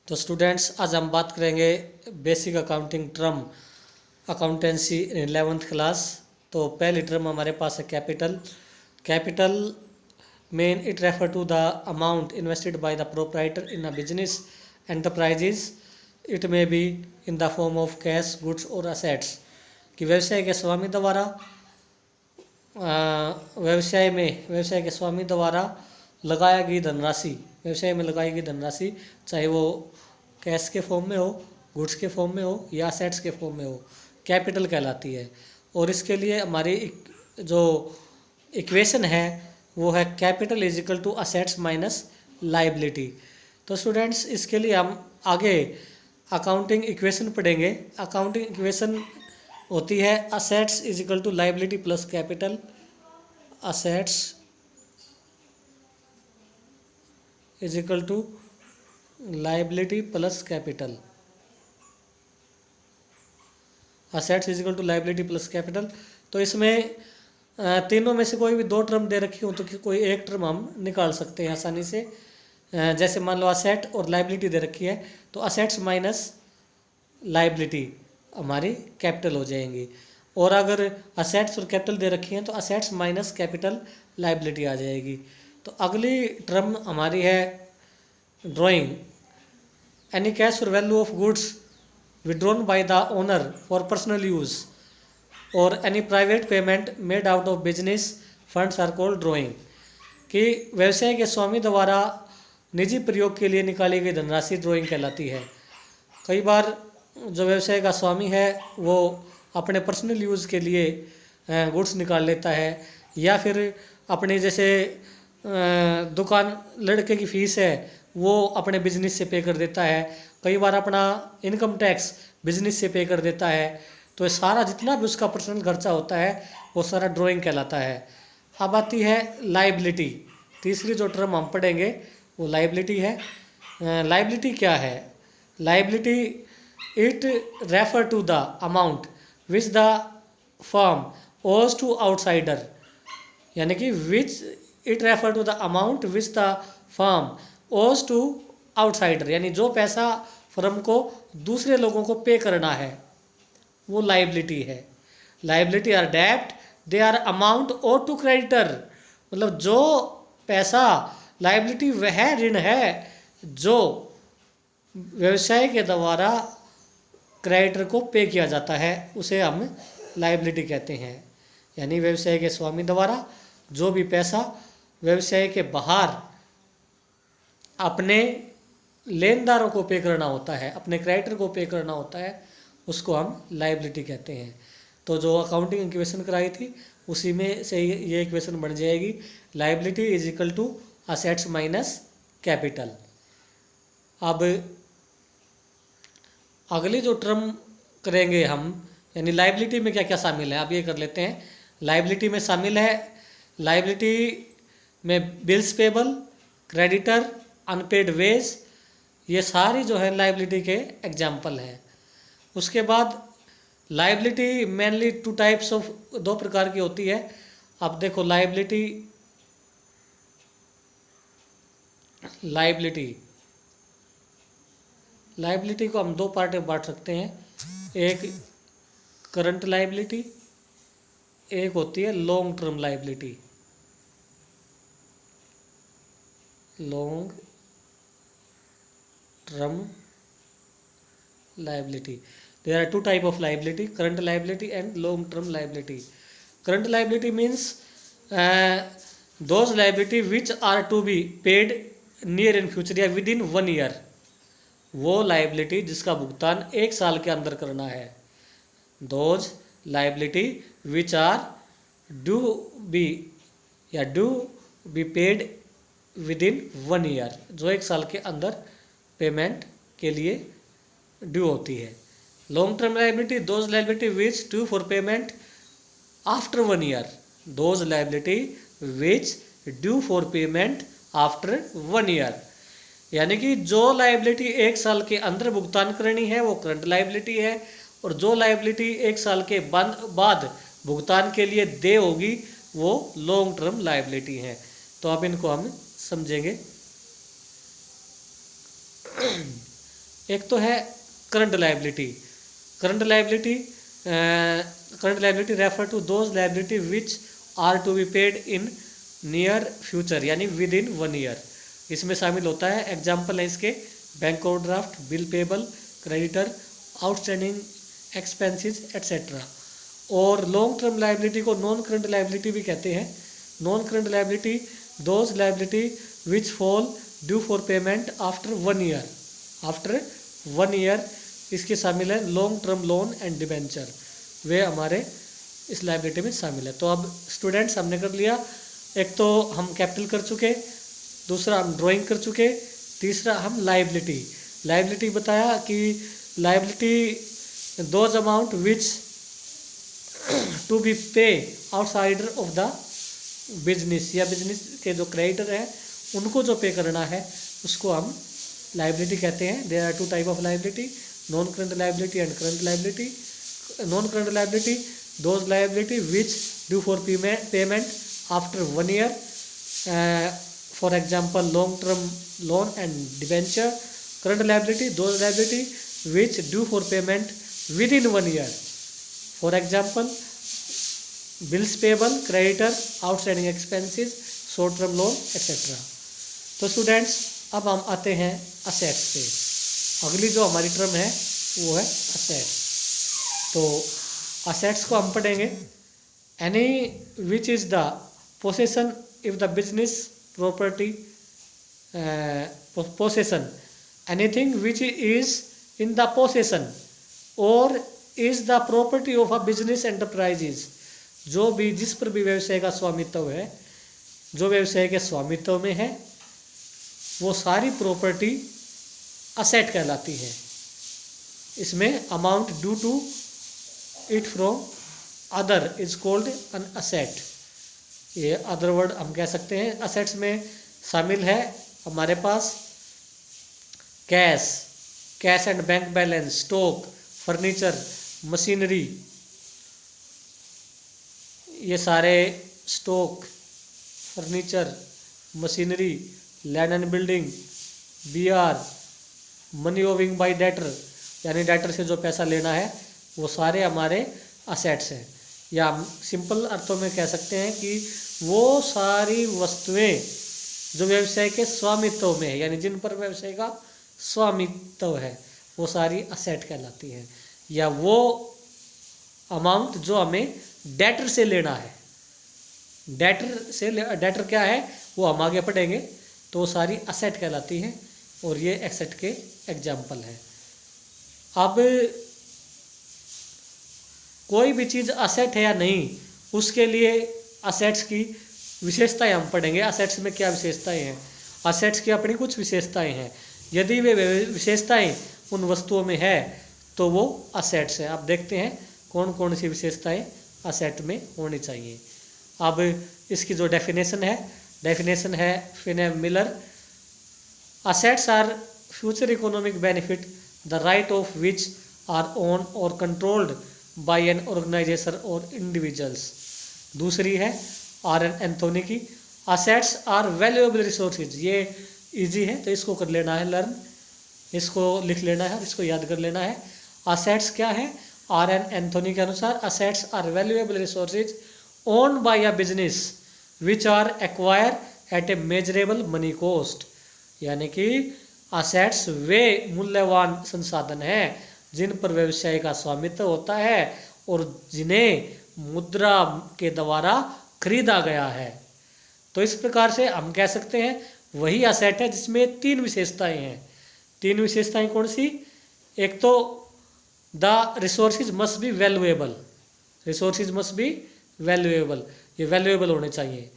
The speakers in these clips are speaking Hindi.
तो स्टूडेंट्स, आज हम बात करेंगे basic accounting term accountancy in 11th class. तो पहली टर्म हमारे पास है capital. Capital mean it refer to the amount invested by the proprietor in a business enterprises. It may be in the form of cash, goods और असेट्स। कि व्यवसाय के स्वामी द्वारा व्यवसाय के स्वामी द्वारा लगाया गई धनराशि, व्यवसाय में लगाई गई धनराशि, चाहे वो कैश के फॉर्म में हो, गुड्स के फॉर्म में हो या असेट्स के फॉर्म में हो, कैपिटल कहलाती है। और इसके लिए हमारी जो इक्वेशन है वो है capital is equal to assets minus liability. तो स्टूडेंट्स, इसके लिए हम आगे अकाउंटिंग इक्वेशन पढ़ेंगे। अकाउंटिंग इक्वेशन होती है assets is equal to liability plus capital. Assets is equal to liability plus capital. Assets is equal to liability plus capital. तो इसमें तीनों में से कोई भी दो टर्म दे रखी हो तो कोई एक टर्म हम निकाल सकते हैं आसानी से। जैसे मान लो असेट और लाइबिलिटी दे रखी है तो असेट्स माइनस लाइबिलिटी हमारी कैपिटल हो जाएंगी। और अगर असेट्स और कैपिटल दे रखी हैं तो असेट्स माइनस कैपिटल लाइबिलिटी आ जाएगी। तो अगली टर्म हमारी है ड्राइंग। एनी कैश और value of goods withdrawn by the owner for personal use or any private payment made out of business funds are called drawing। कि व्यवसाय के स्वामी द्वारा निजी प्रयोग के लिए निकाली गई धनराशि ड्राइंग कहलाती है। कई बार जो व्यवसाय का स्वामी है वो अपने पर्सनल यूज़ के लिए गुड्स निकाल लेता है, या फिर अपने जैसे दुकान लड़के की फ़ीस है वो अपने बिजनेस से पे कर देता है। कई बार अपना इनकम टैक्स बिजनेस से पे कर देता है। तो ये सारा जितना भी उसका पर्सनल खर्चा होता है वो सारा ड्राइंग कहलाता है। अब आती है लाइबिलिटी। तीसरी जो टर्म हम पढ़ेंगे वो लाइबिलिटी है। लाइबिलिटी क्या है? Liability it refer to the amount which the firm owes to outsider, यानी कि which it refer to the amount which the firm owes to outsider, यानी जो पैसा फर्म को दूसरे लोगों को पे करना है वो लाइबिलिटी है। लाइबिलिटी आर डेब्ट, they are amount owed to creditor. मतलब जो पैसा लाइबिलिटी वह ऋण है जो व्यवसाय के द्वारा क्रेडिटर को पे किया जाता है, उसे हम लाइबिलिटी कहते हैं। यानी व्यवसाय के स्वामी द्वारा जो भी पैसा व्यवसाय के बाहर अपने लेनदारों को पे करना होता है, अपने क्रेडिटर को पे करना होता है, उसको हम लाइबिलिटी कहते हैं। तो जो अकाउंटिंग इक्वेशन कराई थी उसी में से ये इक्वेशन बन जाएगी, liability is equal to assets minus capital. अब अगली जो टर्म करेंगे हम, यानी लाइबिलिटी में क्या क्या शामिल है, अब ये कर लेते हैं। लाइबिलिटी में शामिल है, लाइबिलिटी में bills payable, creditor, unpaid wage, ये सारी जो है लाइबिलिटी के एग्जाम्पल हैं। उसके बाद liability mainly two types of, दो प्रकार की होती है। अब देखो लाइबिलिटी लाइबिलिटी को हम दो पार्ट में बांट सकते हैं। एक करंट लाइबिलिटी, एक होती है long term liability. Long term liability. There are two type of liability, current liability and long term liability. Current liability means those liability which are to be paid near in future या within 1 year। वो liability जिसका भुगतान 1 साल के अंदर करना है। Those liability which are due be paid within 1 year, जो 1 साल के अंदर पेमेंट के लिए ड्यू होती है। Long term liability those liability which due for payment after 1 year, those liability which due for payment after 1 year. यानी कि जो लाइबिलिटी 1 साल के अंदर भुगतान करनी है वो करंट लाइबिलिटी है, और जो लाइबिलिटी 1 साल के बाद भुगतान के लिए दे होगी वो लॉन्ग टर्म लाइबिलिटी है। तो अब इनको हम समझेंगे। एक तो है current liability. Current liability refer to those liability which are to be paid in near future, यानी विद इन 1 ईयर। इसमें शामिल होता है, एग्जाम्पल है इसके, bank overdraft, bill payable, creditor, outstanding expenses etcetera. और लॉन्ग टर्म लायबिलिटी को नॉन करंट लायबिलिटी भी कहते हैं। Non current liability those liability which fall due for payment after 1 year. After 1 year इसके शामिल है long term loan and debenture, वे हमारे इस लायबिलिटी में शामिल है। तो अब स्टूडेंट्स हमने कर लिया, एक तो हम कैपिटल कर चुके, दूसरा हम ड्राइंग कर चुके, तीसरा हम लायबिलिटी बताया कि liability those amount which to be pay outsider of the business, या बिजनेस के जो क्रेडिटर है उनको जो पे करना है उसको हम लायबिलिटी कहते हैं। There are 2 type of liability, non current liability and current liability. Non current liability those liability which due for payment after 1 year, for example long term loan and debenture. Current liability those liability which due for payment within 1 year, for example bills payable, creditor, outstanding expenses, short term loan etcetera. तो स्टूडेंट्स अब हम आते हैं असेट्स पे। अगली जो हमारी टर्म है वो है असेट्स। तो असेट्स को हम पढ़ेंगे, any which is the possession if the business property, possession anything which is in the possession और is the property of a business enterprises. जो भी, जिस पर भी व्यवसाय का स्वामित्व है, जो व्यवसाय के स्वामित्व में है, वो सारी प्रॉपर्टी असेट कहलाती है। इसमें amount due to it from other is called an asset. ये अदर वर्ड हम कह सकते हैं। असेट्स में शामिल है हमारे पास cash and bank balance, stock, furniture, machinery. ये सारे stock, furniture, machinery, land and building, BR, money owing by debtor, यानी डेटर से जो पैसा लेना है, वो सारे हमारे असेट्स हैं। या हम सिंपल अर्थों में कह सकते हैं कि वो सारी वस्तुएं जो व्यवसाय के स्वामित्व में है, यानी जिन पर व्यवसाय का स्वामित्व है, वो सारी असेट कहलाती है। या वो अमाउंट जो हमें डेटर से लेना है, डेटर क्या है वो हम आगे पढ़ेंगे, तो वो सारी असेट कहलाती है। और ये एसेट के एग्जाम्पल है। अब कोई भी चीज़ असेट है या नहीं, उसके लिए असेट्स की विशेषताएं हम पढ़ेंगे। असेट्स में क्या विशेषताएं हैं, असेट्स की अपनी कुछ विशेषताएं हैं। यदि वे विशेषताएं उन वस्तुओं में है तो वो असेट्स है। अब देखते हैं कौन कौन सी विशेषताएं असेट में होनी चाहिए। अब इसकी जो डेफिनेशन है Finney Miller, assets are future economic benefit the right of which are own और कंट्रोल्ड बाय एन ऑर्गेनाइजेशन और इंडिविजुअल्स। दूसरी है RN एंथोनी की, असेट्स आर वैल्यूएबल रिसोर्सेज। ये इजी है तो इसको कर लेना है लर्न, इसको लिख लेना है, इसको याद कर लेना है। असेट्स क्या है, RN एंथोनी के अनुसार assets are valuable resources owned by a business which are acquire at a measurable money cost. यानी कि असेट्स वे मूल्यवान संसाधन हैं जिन पर व्यवसाय का स्वामित्व होता है और जिन्हें मुद्रा के द्वारा खरीदा गया है। तो इस प्रकार से हम कह सकते हैं वही असेट है जिसमें 3 विशेषताएं हैं। 3 विशेषताएं कौन सी, एक तो the resources must be valuable, resources must be valuable, ये वैल्यूएबल होने चाहिए।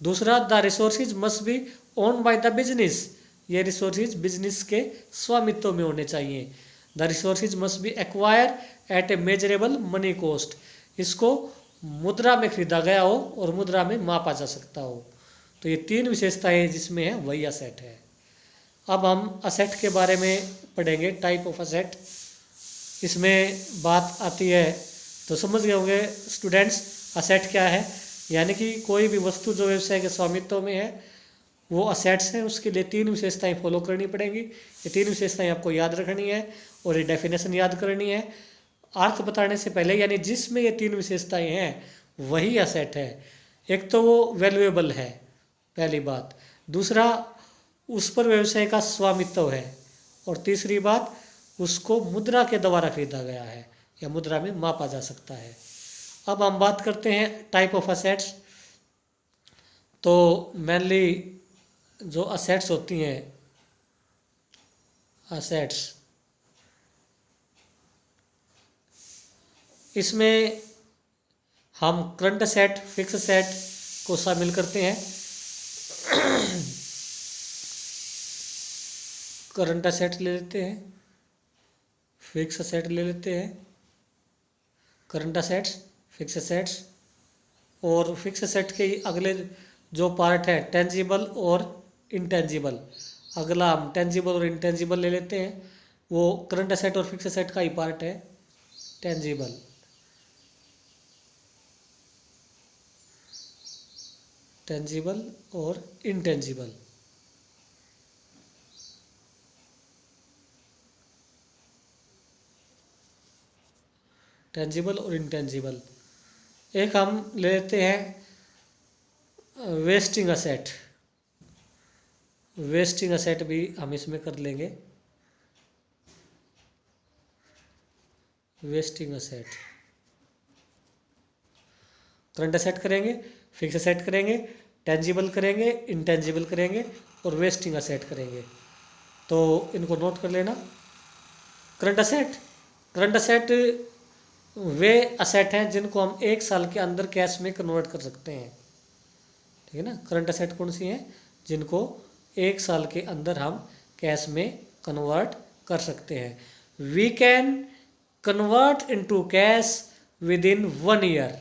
दूसरा the resources must be own by the business, ये रिसोर्सेज बिजनेस के स्वामित्व में होने चाहिए। The resources must be acquire at a measurable money cost, इसको मुद्रा में खरीदा गया हो और मुद्रा में मापा जा सकता हो। तो ये 3 विशेषताएं जिसमें है वही असेट है। अब हम असेट के बारे में पढ़ेंगे, टाइप ऑफ असेट। इसमें बात आती है तो समझ गए होंगे स्टूडेंट्स असेट क्या है, यानी कि कोई भी वस्तु जो व्यवसाय के स्वामित्व में है वो असेट्स हैं उसके लिए 3 विशेषताएं फॉलो करनी पड़ेंगी। ये 3 विशेषताएं आपको याद रखनी है और ये डेफिनेशन याद करनी है। अर्थ बताने से पहले यानी जिसमें ये 3 विशेषताएं हैं वही असेट है। एक तो वो वैल्यूएबल है, पहली बात। दूसरा, उस पर व्यवसाय का स्वामित्व है। और तीसरी बात, उसको मुद्रा के द्वारा खरीदा गया है या मुद्रा में मापा जा सकता है। अब हम बात करते हैं टाइप ऑफ असेट्स। तो मेनली जो असेट्स होती हैं, असेट्स, इसमें हम करंट असेट, फिक्स असेट को शामिल करते हैं। करंट असेट ले लेते हैं, फिक्स असेट ले लेते हैं, करंट असेट्स, फिक्स असेट्स। और फिक्स असेट के अगले जो पार्ट है टेंजिबल और इंटेंजिबल, अगला हम टेंजिबल और इंटेंजिबल ले लेते हैं। वो करंट असेट और फिक्स असेट का ही पार्ट है टेंजिबल। टेंजिबल और इंटेंजिबल। टेंजिबल और इंटेंजिबल। एक हम ले लेते हैं वेस्टिंग असेट। वेस्टिंग असेट भी हम इसमें कर लेंगे। वेस्टिंग असेट, करंट असेट करेंगे, फिक्स असेट करेंगे, टेंजिबल करेंगे, इंटेंजिबल करेंगे और वेस्टिंग असेट करेंगे। तो इनको नोट कर लेना। करंट असेट, करंट असेट वे असेट हैं जिनको हम 1 साल के अंदर कैश में कन्वर्ट कर सकते हैं। ठीक है ना। करंट असेट कौन सी हैं? जिनको 1 साल के अंदर हम कैश में कन्वर्ट कर सकते हैं। We can convert into cash within 1 year,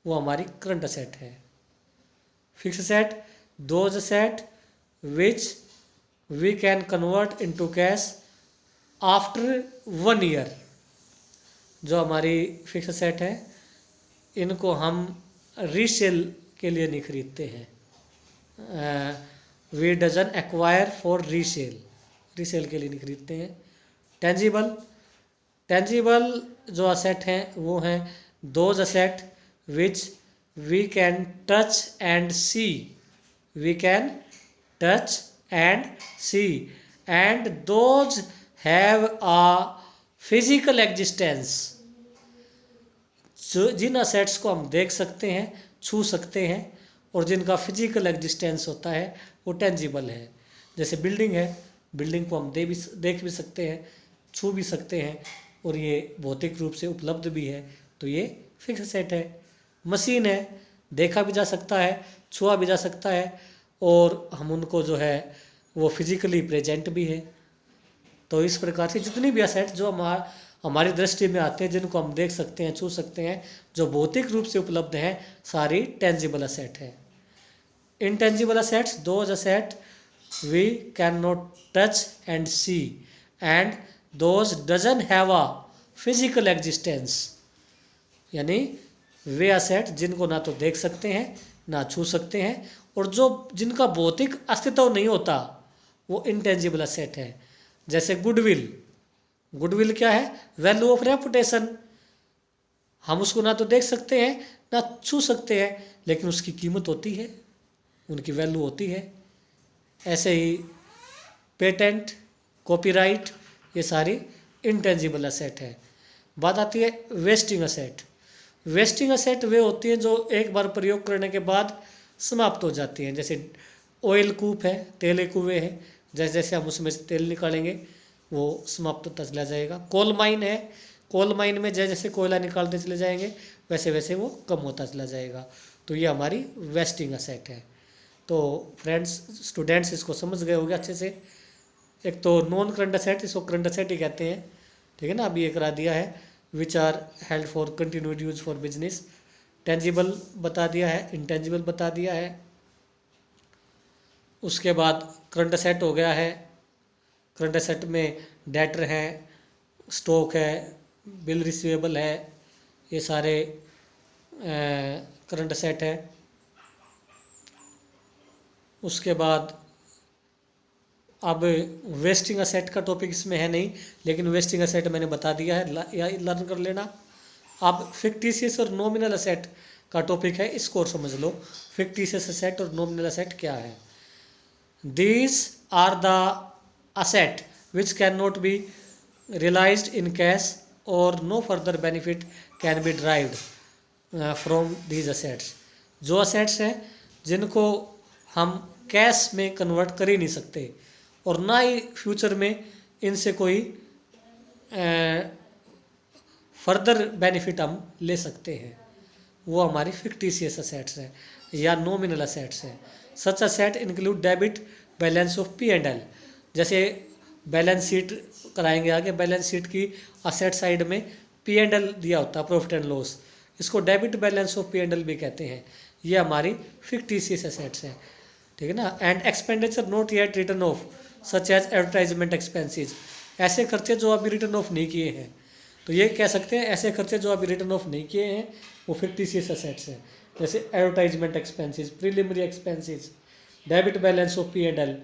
वो हमारी करंट असेट है। Fix asset, those asset which we can convert into cash after 1 year. जो हमारी फिक्स असेट है इनको हम रीसेल के लिए नहीं खरीदते हैं। We doesn't acquire for resale, resale के लिए नहीं खरीदते हैं। टेंजिबल, टेंजिबल जो असेट हैं वो हैं those asset which we can touch and see, we can touch and see and those have a physical existence. जिन असेट्स को हम देख सकते हैं, छू सकते हैं और जिनका फिजिकल एग्जिस्टेंस होता है वो टेंजिबल है। जैसे बिल्डिंग है, बिल्डिंग को हम देख भी सकते हैं, छू भी सकते हैं और ये भौतिक रूप से उपलब्ध भी है, तो ये फिक्स असेट है। मशीन है, देखा भी जा सकता है, छुआ भी जा सकता है और हम उनको जो है वो फिजिकली प्रेजेंट भी है। तो इस प्रकार से जितनी भी असेट जो हमारी दृष्टि में आते हैं, जिनको हम देख सकते हैं, छू सकते हैं, जो भौतिक रूप से उपलब्ध हैं, सारी टेंजिबल असेट है। Intangible assets, those asset we can not touch and see and those doesn't have a physical existence, यानी वे असेट जिनको ना तो देख सकते हैं ना छू सकते हैं और जो जिनका भौतिक अस्तित्व नहीं होता वो इंटेंजिबल असेट है। जैसे गुडविल, गुडविल क्या है? Value of reputation. हम उसको ना तो देख सकते हैं ना छू सकते हैं लेकिन उसकी कीमत होती है, उनकी वैल्यू होती है। ऐसे ही पेटेंट, कॉपीराइट, ये सारी इंटेंजिबल असेट है। बात आती है वेस्टिंग असेट। वेस्टिंग असेट वे होती हैं जो एक बार प्रयोग करने के बाद समाप्त हो जाती हैं। जैसे ऑयल कूप है, तेल कुएँ है, जैसे जैसे हम उसमें से तेल निकालेंगे वो समाप्त होता चला जाएगा। कोल माइन है, कोल माइन में जैसे जैसे कोयला निकालते चले जाएंगे वैसे वैसे वो कम होता चला जाएगा। तो ये हमारी वेस्टिंग असेट है। तो फ्रेंड्स, स्टूडेंट्स इसको समझ गए होंगे अच्छे से। एक तो नॉन करंट असेट, इसको करंट असेट ही कहते हैं, ठीक है ना, अभी ये करा दिया है। Which are held for continued use for business. Tangible बता दिया है, इंटेंजिबल बता दिया है। उसके बाद करंट असेट हो गया है। करंट असेट में डेटर है, स्टॉक है, बिल रिसीवेबल है, ये सारे करंट असेट है। उसके बाद अब वेस्टिंग असेट का टॉपिक इसमें है नहीं, लेकिन वेस्टिंग असेट मैंने बता दिया है, या लर्न कर लेना। अब फिक्टिशियस और नॉमिनल असेट का टॉपिक है, इसको और समझ लो। फिक्टिशियस असेट और नॉमिनल असेट क्या है? These are the asset which can not be realised in cash और no further benefit can be derived from these assets. जो असेट्स हैं जिनको हम कैश में कन्वर्ट कर ही नहीं सकते और ना ही फ्यूचर में इनसे कोई फर्दर बेनिफिट हम ले सकते हैं, वो हमारी फिक्टिशियस असेट्स हैं या नॉमिनल असेट्स हैं। Such asset include debit balance of P and L. जैसे बैलेंस शीट कराएंगे आगे, बैलेंस शीट की असेट साइड में पी एंड एल दिया होता है, प्रॉफिट एंड लॉस, इसको debit balance of P and L भी कहते हैं। ये हमारी फिक्टिशियस असेट्स हैं, ठीक है ना। And expenditure not yet return of such as advertisement expenses. ऐसे खर्चे जो अभी रिटर्न ऑफ नहीं किए हैं, तो ये कह सकते हैं ऐसे खर्चे जो अभी रिटर्न ऑफ नहीं किए हैं वो फिक्टिशियस असेट्स हैं। जैसे advertisement expenses, preliminary expenses, debit balance of P and L.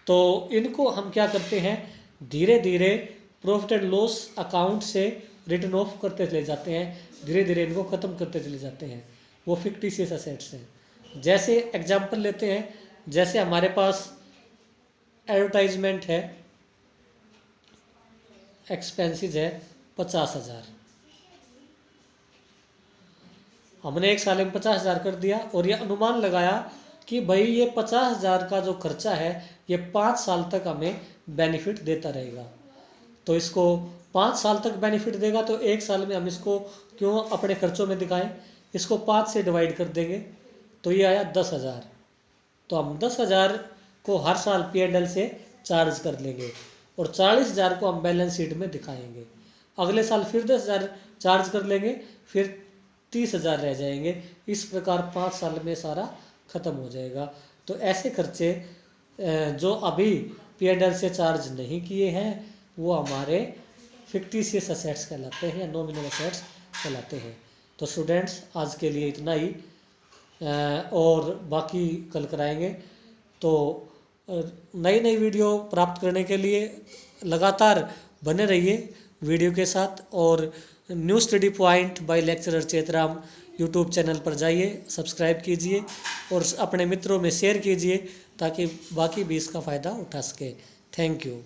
तो इनको हम क्या करते हैं, धीरे धीरे प्रॉफिट एंड लॉस अकाउंट से रिटर्न ऑफ करते चले जाते हैं, धीरे धीरे इनको ख़त्म करते चले जाते हैं, वो फिक्टिशियस असेट्स हैं। जैसे एग्जांपल लेते हैं, जैसे हमारे पास एडवर्टाइजमेंट है, एक्सपेंसेस है 50,000, हमने एक साल में 50,000 कर दिया और ये अनुमान लगाया कि भाई ये 50,000 का जो खर्चा है ये 5 साल तक हमें बेनिफिट देता रहेगा। तो इसको 5 साल तक बेनिफिट देगा, तो एक साल में हम इसको क्यों अपने खर्चों में दिखाएं, इसको 5 से डिवाइड कर देंगे तो ये आया 10,000। तो हम 10,000 को हर साल P&L से चार्ज कर लेंगे और 40,000 को हम बैलेंस शीट में दिखाएंगे। अगले साल फिर 10,000 चार्ज कर लेंगे, फिर 30,000 रह जाएंगे। इस प्रकार 5 साल में सारा ख़त्म हो जाएगा। तो ऐसे खर्चे जो अभी P&L से चार्ज नहीं किए हैं वो हमारे फिक्टिशियस असेट्स कहलाते हैं या नॉमिनल असेट्स कहलाते हैं। तो स्टूडेंट्स आज के लिए इतना ही, और बाकी कल कराएंगे। तो नई नई वीडियो प्राप्त करने के लिए लगातार बने रहिए वीडियो के साथ, और new study point by lecturer Chetram YouTube channel पर जाइए, सब्सक्राइब कीजिए और अपने मित्रों में शेयर कीजिए ताकि बाकी भी इसका फ़ायदा उठा सके। Thank you.